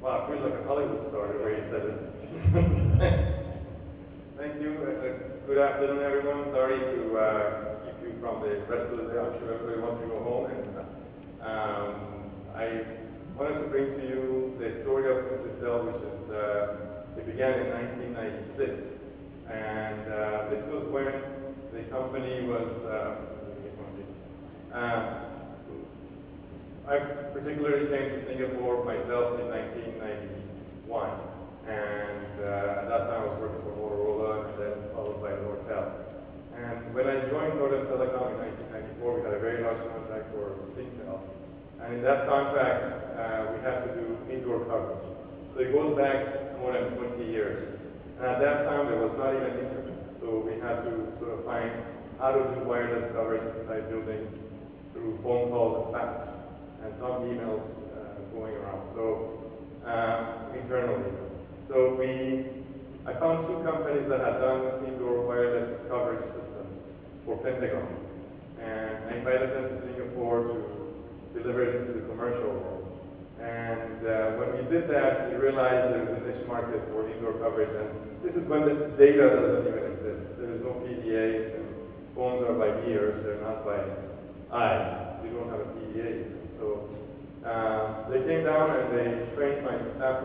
Wow, I feel like a Hollywood star the way you said it. Thank you. Good afternoon, everyone. Sorry to keep you from the rest of the day. I'm sure everybody wants to go home. And I wanted to bring to you the story of Consistel, which is, it began in 1996. And this was when the company was, I particularly came to Singapore myself in 1991, and at that time I was working for Motorola and then followed by Nortel. And when I joined Northern Telecom in 1994, we had a very large contract for Singtel. And in that contract, we had to do indoor coverage. So it goes back more than 20 years. And at that time, there was not even internet. So we had to sort of find how to do wireless coverage inside buildings through phone calls and fax, and some emails going around, so internal emails. So I found two companies that had done indoor wireless coverage systems for Pentagon, and I invited them to Singapore to deliver it into the commercial world. And when we did that, we realized there's a niche market for indoor coverage, and this is when the data doesn't even exist. There is no PDAs, and phones are by ears, they're not by eyes. We don't have a PDA. So they came down and they trained my staff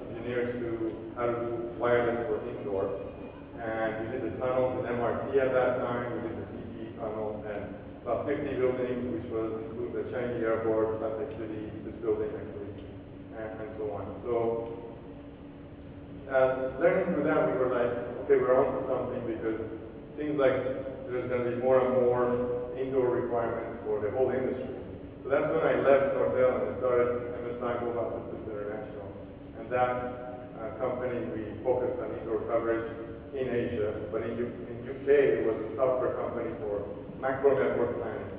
engineers to how to do wireless for indoor. And we did the tunnels in MRT at that time. We did the CT tunnel and about 50 buildings, which was include the Changi Airport, Suntec City, this building actually, and so on. So learning through that, we were like, okay, we're onto something because it seems like there's going to be more and more indoor requirements for the whole industry. So that's when I left Nortel and I started MSI Mobile Systems International. And that company, we focused on indoor coverage in Asia, but in UK, it was a software company for macro network planning.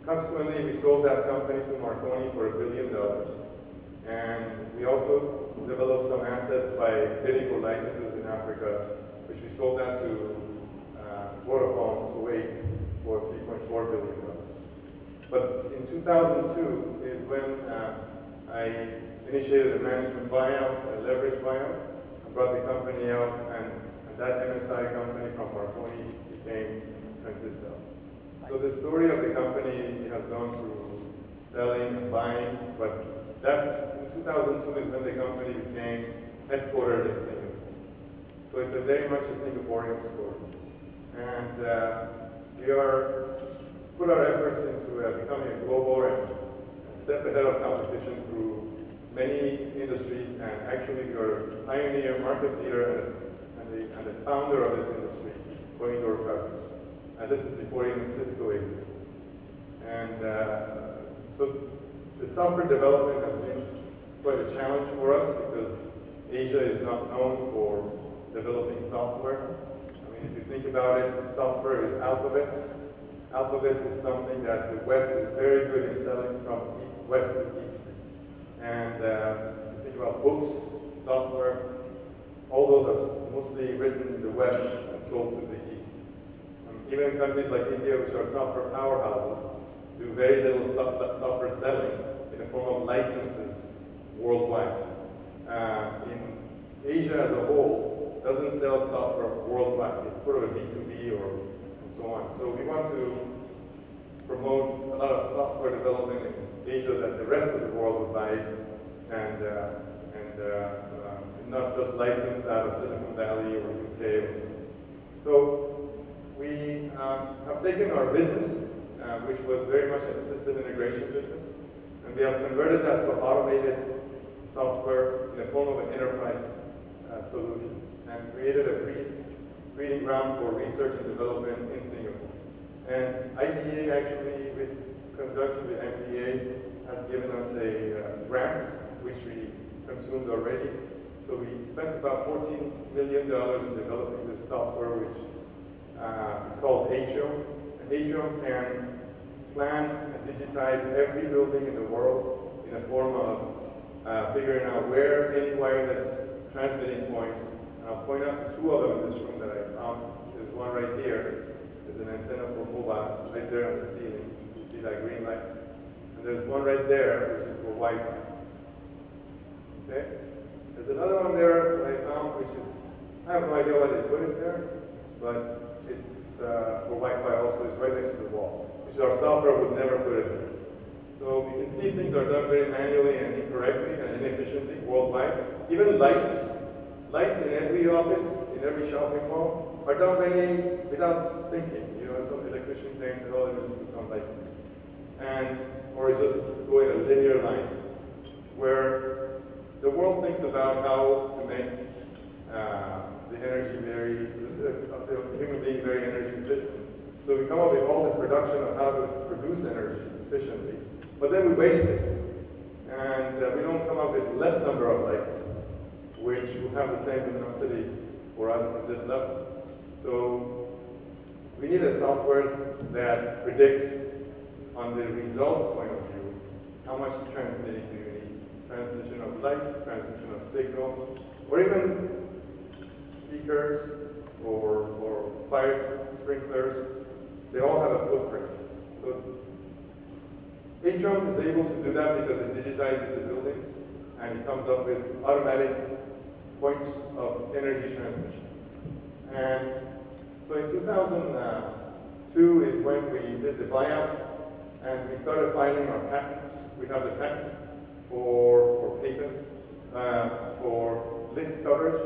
Consequently, we sold that company to Marconi for $1 billion. And we also developed some assets by bidding for licenses in Africa, which we sold that to Vodafone Kuwait for $3.4 billion. But in 2002 is when I initiated a management buyout, a leverage buyout, and brought the company out, and that MSI company from Marconi became Consistel. So the story of the company has gone through selling and buying, but that's, in 2002 is when the company became headquartered in Singapore. So it's a very much a Singaporean story. And we put our efforts into becoming a global and a step ahead of competition through many industries, and actually we are a pioneer market leader and the founder of this industry for indoor coverage. And this is before even Cisco existed. And so the software development has been quite a challenge for us because Asia is not known for developing software. I mean, if you think about it, software is alphabets. Alphabets is something that the West is very good in selling from West to East. And if you think about books, software, all those are mostly written in the West and sold to the East. Even in countries like India, which are software powerhouses, do very little software selling in the form of licenses worldwide. In Asia as a whole, doesn't sell software worldwide. It's sort of a B2B and so on. So we want to promote a lot of software development in Asia that the rest of the world would buy, and not just licensed out of Silicon Valley or UK. So we have taken our business, which was very much a system integration business, and we have converted that to automated software in the form of an enterprise solution, and created a breeding ground for research and development in Singapore. And IDA actually, with conjunction with MDA, has given us a grant, which we consumed already. So we spent about $14 million in developing this software, which is called HDH264. And HDH264 can plan and digitize every building in the world in a form of figuring out where any wireless transmitting point. And I'll point out to two of them in this room that I found. There's one right here. There's an antenna for mobile right there on the ceiling. You see that green light? And there's one right there, which is for Wi-Fi. Okay? There's another one there that I found, which is, I have no idea why they put it there, but it's for Wi-Fi also. It's right next to the wall, which our software would never put it there. So you can see things are done very manually and incorrectly and inefficiently worldwide. Even lights in every office, in every shopping mall, are done without thinking. You know, some electrician claims that, oh, they just put some lights in. Or it's just go in a linear line, where the world thinks about how to make the energy the human being very energy efficient. So we come up with all the production of how to produce energy efficiently, but then we waste it. And we don't come up with less number of lights, which will have the same luminosity for us at this level. So we need a software that predicts on the result point of view, how much transmitting do you need? Transmission of light, transmission of signal, or even speakers or fire sprinklers. They all have a footprint. So Atrium is able to do that because it digitizes the buildings and it comes up with automatic points of energy transmission. And so in 2002 is when we did the buyout and we started filing our patents. We have the patent for patent for lift coverage,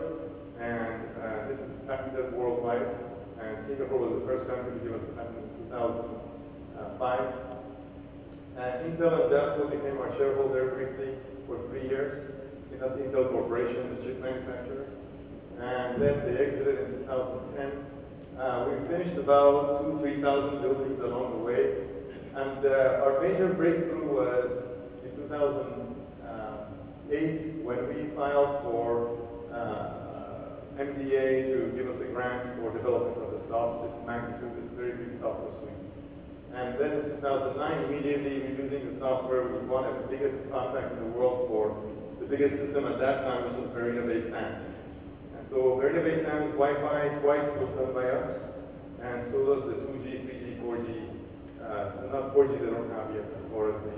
and this is patented worldwide. And Singapore was the first country to give us the patent in 2005. And Intel and Day2 became our shareholder briefly for 3 years. And that's Intel Corporation, the chip manufacturer. And then they exited in 2010. We finished about 2,000–3,000 buildings along the way. And our major breakthrough was in 2008 when we filed for MDA to give us a grant for development of this magnitude, this very big software suite. And then in 2009, immediately using the software, we won the biggest contract in the world for the biggest system at that time, which was Marina Bay Sands. And so Marina Bay Sands Wi-Fi twice was done by us, and so does the 2G, 3G, 4G. Not 4G they don't have yet as far as the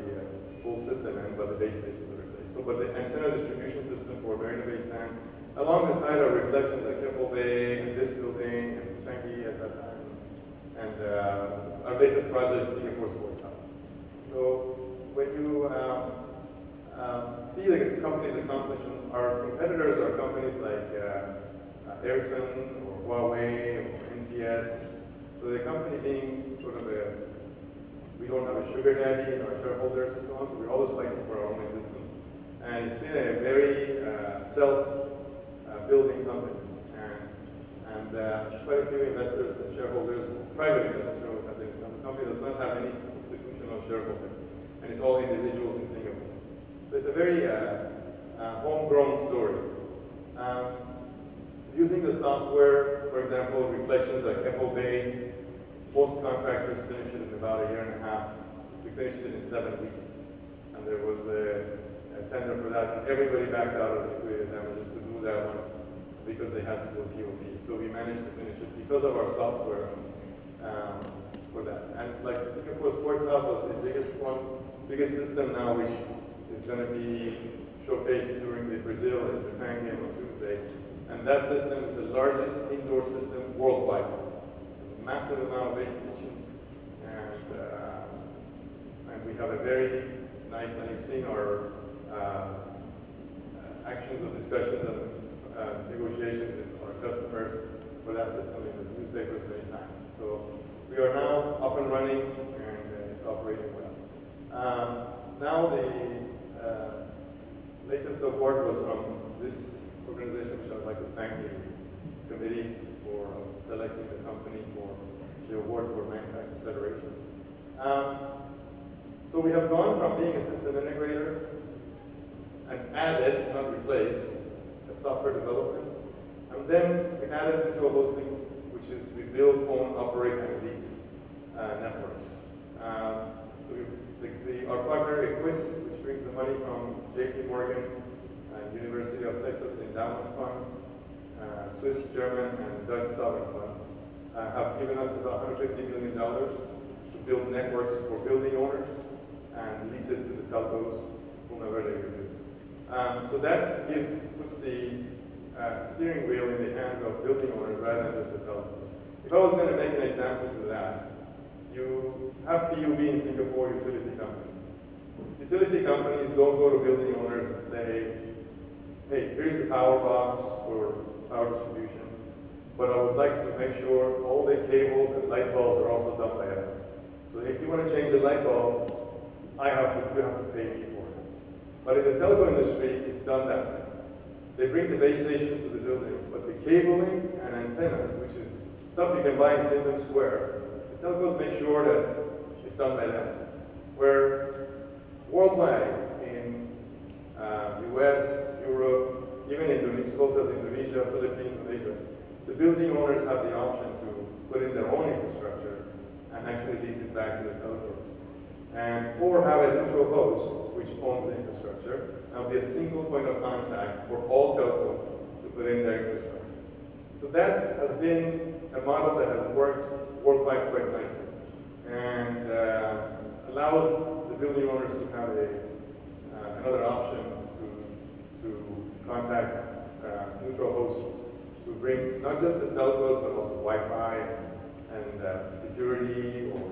full system end, but the base stations are replaced. So, but the antenna distribution system for Marina Bay Sands, along the side are reflections at Keppel Bay, and this building, and Changi at that time, and our latest project, Singapore Sports Hub. So when you see the company's accomplishment, our competitors are companies like Ericsson, or Huawei, or NCS. So the company being sort of we don't have a sugar daddy in our shareholders and so on, so we're always fighting for our own existence. And it's been a very self-building company. And quite a few investors and shareholders, private investors have been. The company does not have any institutional shareholder, and it's all individuals in Singapore. So it's a very homegrown story. Using the software, for example, reflections at Keppel Bay, most contractors finish it in about 1.5 years. We finished it in 7 weeks. And there was a tender for that, and everybody backed out of liquidated damages to do that one because they had to go TOP. So we managed to finish it because of our software for that. And like the Singapore Sports Hub was the biggest system now, which is going to be showcased during the Brazil and Japan game on Tuesday. And that system is the largest indoor system worldwide. Massive amount of base stations, and we have a very nice, and you've seen our actions of discussions and negotiations with our customers for that system in the newspapers many times. So we are now up and running, and it's operating well. Now the latest award was from this organization, which I'd like to thank the committees for selecting the company for the award for Manufacturers Federation. So we have gone from being a system integrator and added, not replaced, a software development. And then we added control hosting, which is we build, own, operate, and lease networks. So our partner Equis, which brings the money from JP Morgan and University of Texas Endowment Fund, Swiss, German, and Dutch Sovereign Fund, have given us about $150 million to build networks for building owners and lease it to the telcos, whomever they would do. So that puts the steering wheel in the hands of building owners rather than just the developers. If I was going to make an example to that, you have PUB in Singapore utility companies. Utility companies don't go to building owners and say, hey, here's the power box for power distribution, but I would like to make sure all the cables and light bulbs are also done by us. So if you want to change the light bulb, you have to pay me for it. But in the telco industry, it's done that way. They bring the base stations to the building, but the cabling and antennas, which is stuff you can buy in Siemens Square, the telcos make sure that it's done by them. Where worldwide, in US, Europe, even in as close as Indonesia, Philippines, Malaysia, the building owners have the option to put in their own infrastructure and actually lease it back to the telcos. Or have a neutral host, which owns the infrastructure, and be a single point of contact for all telcos to put in their infrastructure. So that has been a model that has worked worldwide quite nicely, and allows the building owners to have another option to contact neutral hosts to bring not just the telcos, but also Wi-Fi and security or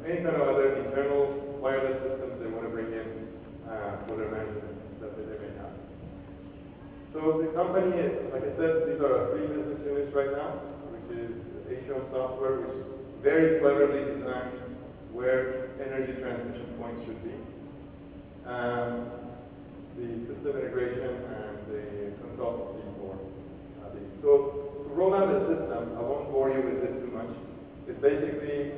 any kind of other internal wireless systems they want to bring in for their management that they may have. So the company, like I said, these are our 3 business units right now, which is Atrium Software, which very cleverly designs where energy transmission points should be. The system integration and the consultancy for these. So to roll out the system, I won't bore you with this too much. It's basically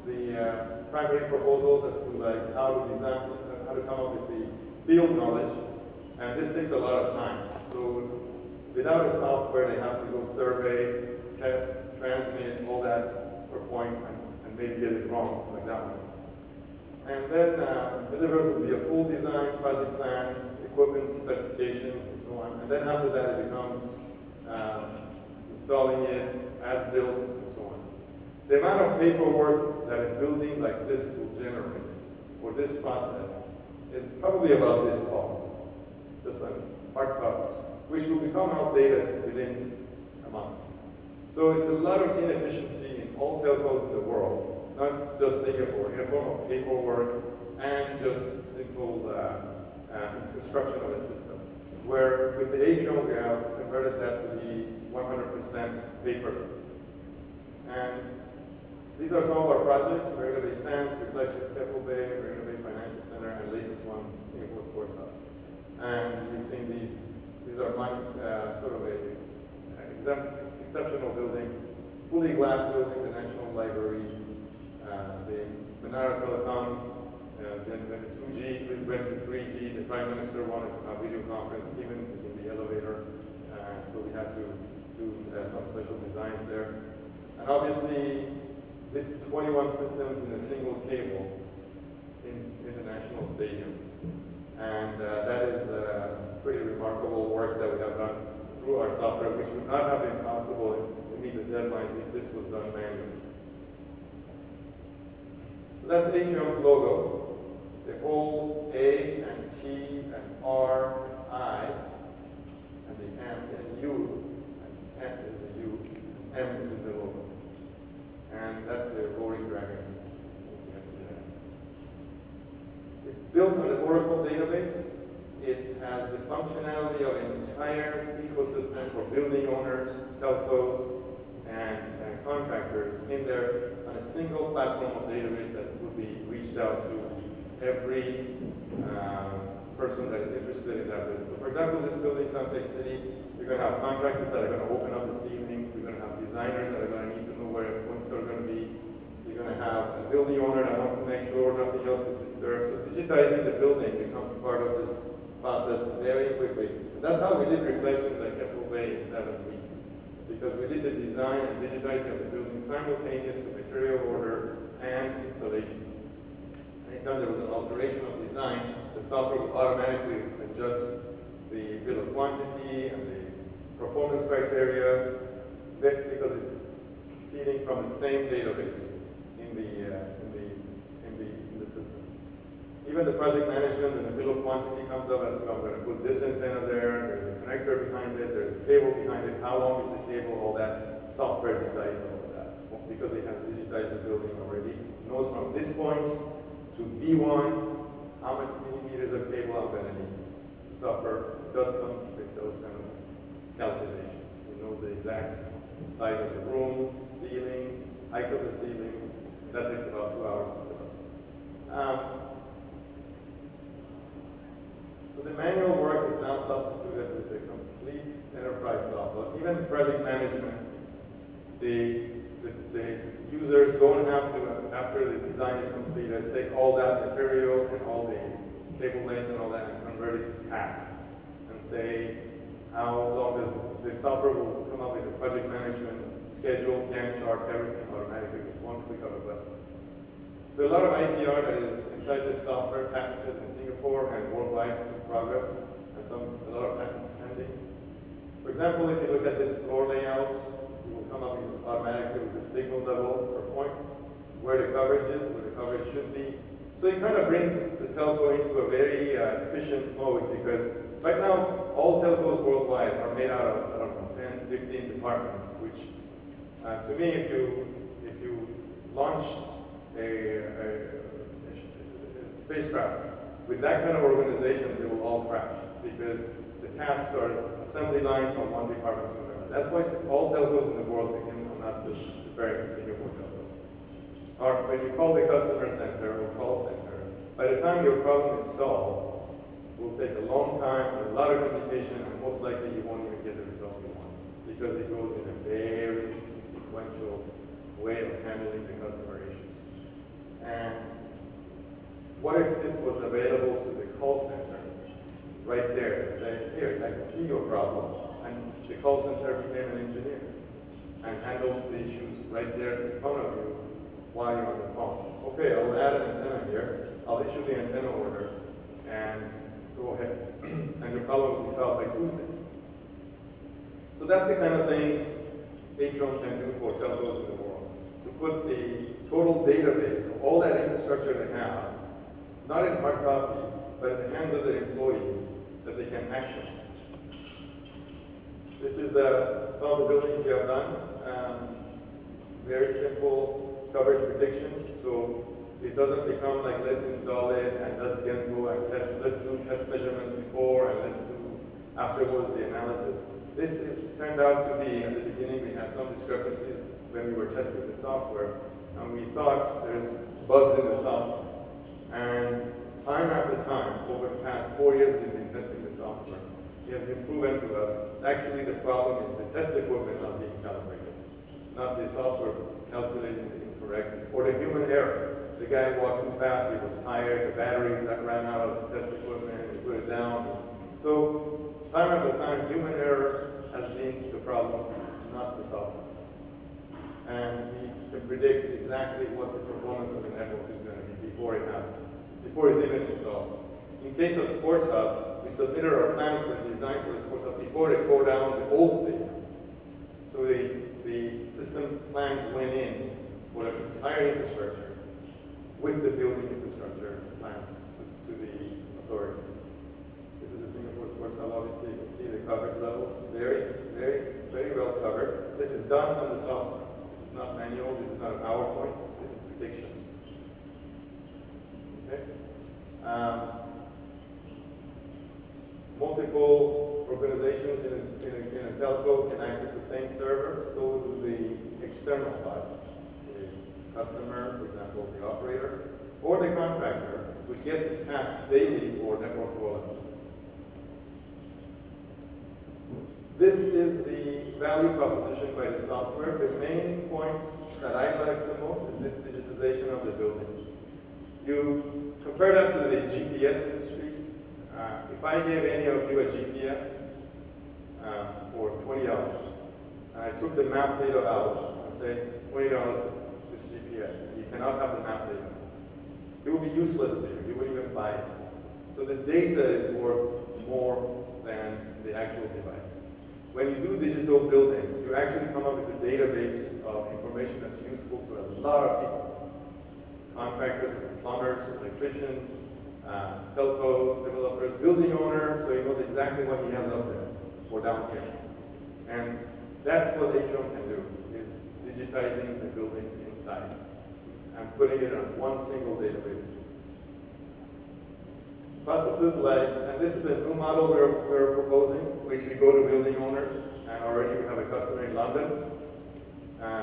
the primary proposals as to like how to design, how to come up with the field knowledge, and this takes a lot of time. So without a software, they have to go survey, test, transmit, all that per point, and maybe get it wrong like that one. And then deliverables will be a full design, project plan, equipment specifications, and so on. And then after that, it becomes installing it, as built, and so on. The amount of paperwork that a building like this will generate for this process is probably about this tall, just like hard copies, which will become outdated within a month. So it's a lot of inefficiency in all telcos in the world, not just Singapore, in the form of paperwork and just simple construction of a system. Where with the Atrium, we have converted that to be 100% paperless. And these are some of our projects: Marina Bay Sands, Reflections, Keppel Bay, Marina Bay Financial Center, and latest one, Singapore Sports Hub. And you've seen these are sort of exceptional buildings, fully glass buildings, the National Library, the Menara Telecom, then went to 2G, we went to 3G, the Prime Minister wanted to have video conference even in the elevator, so we had to do some special designs there. And obviously, this 21 systems in a single cable in the National Stadium. And that is pretty remarkable work that we have done through our software, which would not have been possible to meet the deadlines if this was done manually. So that's Atrium's logo. The whole A and T and R and I, and the M and U, and N is a U, M is in the logo. And that's the roaring dragon. You can see that. It's built on the Oracle database. It has the functionality of an entire ecosystem for building owners, telcos, and contractors in there on a single platform of database that will be reached out to every person that is interested in that building. So for example, this building, Suntec City, we're going to have contractors that are going to open up this evening. We're going to have designers that are going to need to know where points are going to be. You're going to have a building owner that wants to make sure nothing else is disturbed. So digitizing the building becomes part of this process very quickly. And that's how we did Reflections at Keppel Bay in 7 weeks. Because we did the design and digitizing of the building simultaneous to material order and installation. Anytime there was an alteration of design, the software will automatically adjust the bill of quantity and the performance criteria because it's feeding from the same database in the system. Even the project management, when the bill of quantity comes up as to I'm going to put this antenna there, there's a connector behind it, there's a cable behind it, how long is the cable, all that, software decides all of that. Because it has digitized the building already, it knows from this point to B1, how many millimeters of cable I'm going to need. The software does come with those kind of calculations. It knows the exact size of the room, ceiling, height of the ceiling. That takes about 2 hours to fill up. So the manual work is now substituted with the complete enterprise software. Even project management, the users don't have to, after the design is completed, take all that material and all the cable lengths and all that and convert it to tasks and say how long does the software will come up with a project management schedule, Gantt chart, everything automatically with one click of a button. There's a lot of IPR that is inside this software, patented in Singapore and worldwide in progress, and a lot of patents pending. For example, if you look at this floor layout, it will come up automatically with the signal level per point, where the coverage is, where the coverage should be. So it kind of brings the telco into a very efficient mode, because right now, all telcos worldwide are made out of, I don't know, 10, 15 departments, which to me, if you launch a spacecraft with that kind of organization, they will all crash, because the tasks are assembly line from one department to another. That's why all telcos in the world begin on not just preparing Singapore telcos. Or when you call the customer center or call center, by the time your problem is solved, it will take a long time, a lot of communication, and most likely you won't even get the result you want, because it goes in a very sequential way of handling the customer issues. And what if this was available to the call center right there and say, here, I can see your problem, and the call center became an engineer and handled the issues right there in front of you while you're on the phone. Okay, I will add an antenna here, I'll issue the antenna order, and go ahead. And your problem will be solved by Tuesday. So that's the kind of things Atrium can do for telcos in the world. To put the total database of all that infrastructure they have, not in hard copies, but in the hands of their employees, that they can action. This is some of the buildings we have done. Very simple coverage predictions, so it doesn't become like, let's install it and let's go and test, let's do test measurements before and let's do afterwards the analysis. This turned out to be, at the beginning we had some discrepancies when we were testing the software, and we thought there's bugs in the software. And time after time, over the past 4 years we've been testing the software, it has been proven to us, actually the problem is the test equipment not being calibrated, not the software calculating it incorrectly, or the human error. The guy walked too fast, he was tired, the battery ran out of his test equipment, he put it down. So time after time, human error has been the problem, not the software. And we can predict exactly what the performance of the network is going to be before it happens, before it's even installed. In case of Sports Hub, we submitted our plans for the design for the Sports Hub before they tore down the old stadium. So the system plans went in for the entire infrastructure with the building infrastructure plans to the authorities. This is the Singapore Sports Hub. Obviously, you can see the coverage levels. Very, very, very well covered. This is done on the software. This is not manual. This is not a PowerPoint. This is predictions. Okay. Multiple organizations in a telco can access the same server, so do the external parties. The customer, for example, the operator, or the contractor, which gets his tasks daily for network rollout. This is the value proposition by the software. The main points that I like the most is this digitization of the building. You compare that to the GPS industry. If I gave any of you a GPS for $20, and I took the map data out and said, $20 this GPS, and you cannot have the map data, it would be useless to you. You wouldn't even buy it. So the data is worth more than the actual device. When you do digital buildings, you actually come up with a database of information that's useful to a lot of people. Contractors, plumbers, electricians, telco developers, building owner, so he knows exactly what he has up there or down here. And that's what Atrium can do, is digitizing the buildings inside and putting it on one single database. Processes like, and this is a new model we're proposing, which we go to building owners, and already we have a customer in London.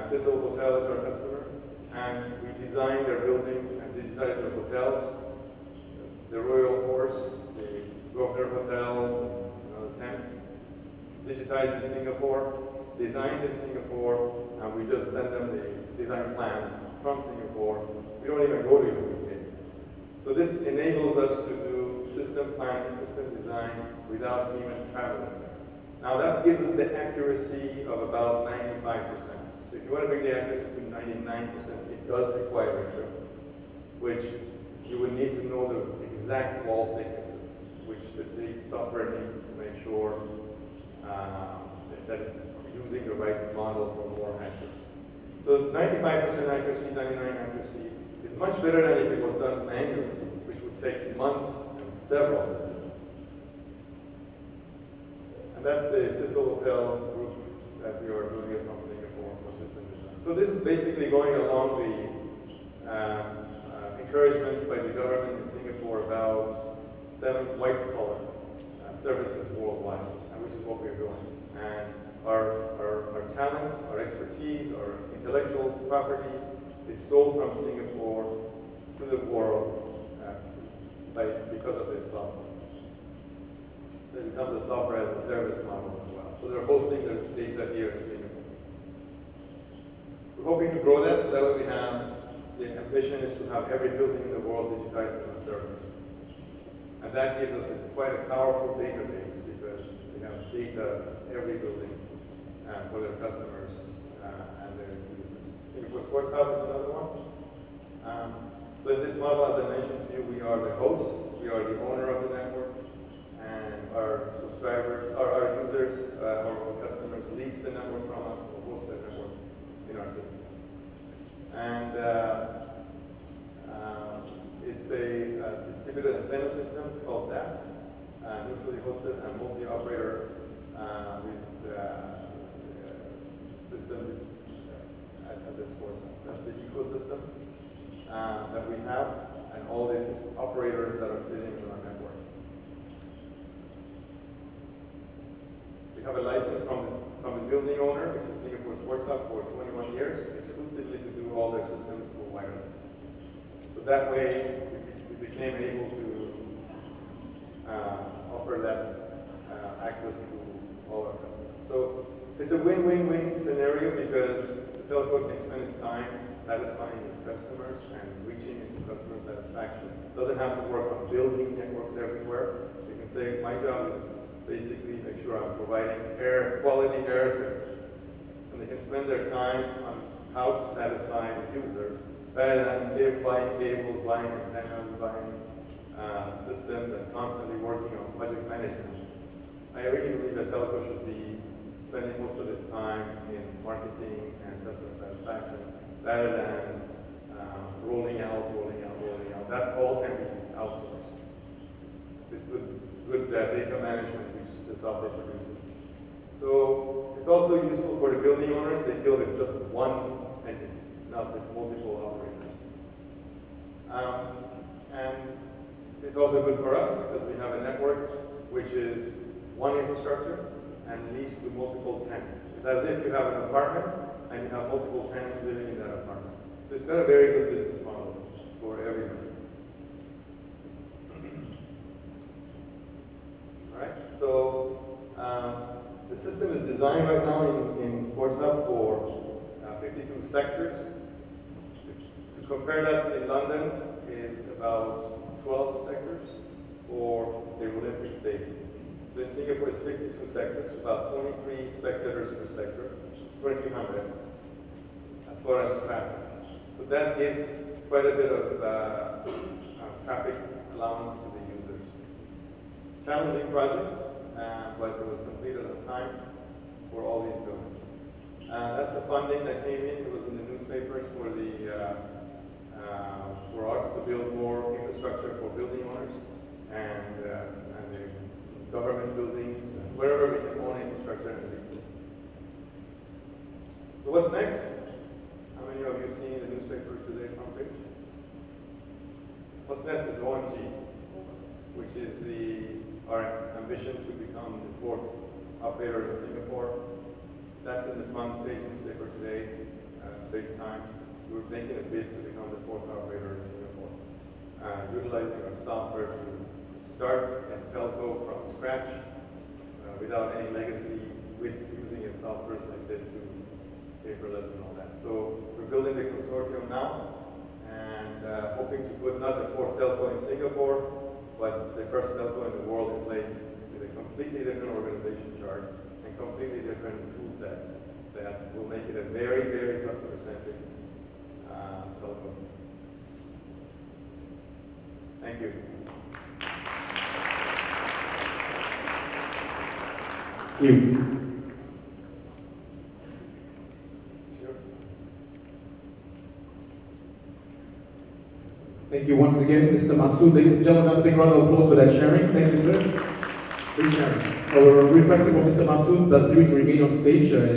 Thistle Hotel is our customer, and we design their buildings and digitize their hotels. The Royal Horse, the Grosvenor Hotel, the tent, digitized in Singapore, designed in Singapore, and we just send them the design plans from Singapore. We don't even go to the UK. So this enables us to do system planning, system design without even traveling there. Now that gives us the accuracy of about 95%. So if you want to bring the accuracy to 99%, it does require a trip, which you would need to know the exact wall thicknesses, which the software needs to make sure that it's using the right model for more accuracy. So 95% accuracy, 99% accuracy is much better than if it was done manually, which would take months and several visits. And that's the Thistle Hotel group that we are doing it from Singapore for system design. So this is basically going along the encouragements by the government in Singapore about 7 white-collar services worldwide, and which is what we're doing. And our talents, our expertise, our intellectual properties is sold from Singapore to the world because of this software. It becomes a software as a service model as well. So they're hosting their data here in Singapore. We're hoping to grow that, so that way we have, the ambition is to have every building in the world digitized on servers. And that gives us quite a powerful database because we have data every building for their customers and their users. Singapore Sports Hub is another one. So in this model, as I mentioned to you, we are the host, we are the owner of the network, and our subscribers, our users, or customers lease the network from us or host the network in our systems. And it's a distributed antenna system. It's called DAS, neutrally hosted and multi-operator with system at this point. That's the ecosystem that we have, and all the operators that are sitting in our network. We have a license from the building owner, which is Singapore Sports Hub, for 21 years, exclusively to do all their systems for wireless. So that way, we became able to offer that access to all our customers. So it's a win-win-win scenario because the telco can spend its time satisfying its customers and reaching into customer satisfaction. Doesn't have to work on building networks everywhere. You can say, my job is basically make sure I'm providing quality air service. And they can spend their time on how to satisfy the users rather than buying cables, buying antennas, buying systems, and constantly working on project management. I really believe that telco should be spending most of its time in marketing and customer satisfaction rather than rolling out. That all can be outsourced with good data management, which the software produces. So it's also useful for the building owners. They deal with just one entity, not with multiple operators. And it's also good for us because we have a network which is one infrastructure and leased to multiple tenants. It's as if you have an apartment and you have multiple tenants living in that apartment. So it's got a very good business model for everybody. All right, so the system is designed right now in Sports Hub for 52 sectors. To compare that in London is about 12 sectors for the Olympic Stadium. So in Singapore it's 52 sectors, about 23 spectators per sector, 2,300 as far as traffic. So that gives quite a bit of traffic allowance to the users. Challenging project, but it was completed on time for all these buildings. That's the funding that came in. It was in the newspapers for the for us to build more infrastructure for building owners and the government buildings, and wherever we can own infrastructure and lease it. So what's next? How many of you seen the newspaper today front page? What's next is OMG, which is our ambition to become the 4th operator in Singapore. That's in the front page newspaper today, Space Times. So we're making a bid to become the 4th operator in Singapore, utilizing our software to start a telco from scratch without any legacy, with using a software like this to paperless and all that. So we're building the consortium now and hoping to put not the 4th telco in Singapore, but the first telco in the world in place with a completely different organization chart and completely different tool set that will make it a very, very customer-centric telco. Thank you. Thank you. Thank you once again, Mr. Masood. Ladies and gentlemen, another big round of applause for that sharing. Thank you, sir. Great sharing. We're requesting for Mr. Masood Basiri to remain on stage.